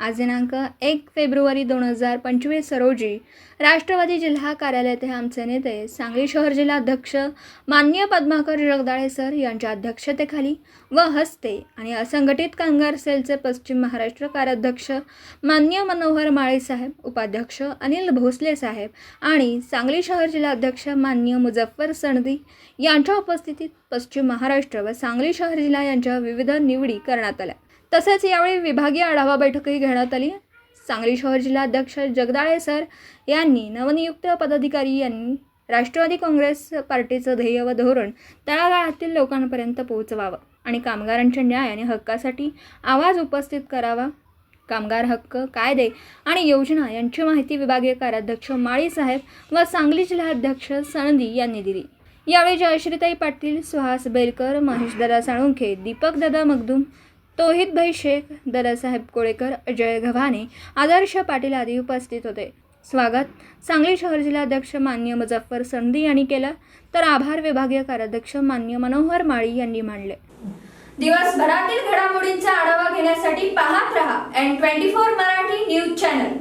आज दिनांक 1 फेब्रुवारी 2025 रोजी राष्ट्रवादी जिल्हा कार्यालयात आमचे नेते सांगली शहर जिल्हा अध्यक्ष माननीय पद्माकर जगदाळे सर यांच्या अध्यक्षतेखाली व हस्ते आणि असंघटित कामगार सेलचे पश्चिम महाराष्ट्र कार्याध्यक्ष माननीय मनोहर माळे साहेब, उपाध्यक्ष अनिल भोसले साहेब आणि सांगली शहर जिल्हा अध्यक्ष माननीय मुझफ्फर सनदी यांच्या उपस्थितीत पश्चिम महाराष्ट्र व सांगली शहर जिल्हा यांच्या विविध निवडी करण्यात आल्या। तसेच यावेळी विभागीय आढावा बैठकही घेण्यात आली। सांगली शहर जिल्हा अध्यक्ष जगदाळे सर यांनी नवनियुक्त पदाधिकारी यांनी राष्ट्रवादी काँग्रेस पार्टीचं ध्येय व धोरण तळागाळातील लोकांपर्यंत पोहोचवावं आणि कामगारांच्या न्याय आणि हक्कासाठी आवाज उपस्थित करावा। कामगार हक्क कायदे आणि योजना यांची माहिती विभागीय कार्याध्यक्ष माळी साहेब व सांगली जिल्हा अध्यक्ष सनदी यांनी दिली। यावेळी जयश्रीताई पाटील, सुहास बेलकर, महेशदादा साळुंखे, दीपकदादा मगदूम, तौहिदभाई शेख, दादासाहेब कोळेकर, अजय गव्हाणे, आदर्श पाटील आदी उपस्थित होते। स्वागत सांगली शहर जिल्हा अध्यक्ष माननीय मुझफ्फर सनदी यांनी केलं, तर आभार विभागीय कार्याध्यक्ष माननीय मनोहर माळी यांनी मानले। दिवसभरातील घडामोडींचा आढावा घेण्यासाठी पाहत रहा N24 मराठी न्यूज चॅनल।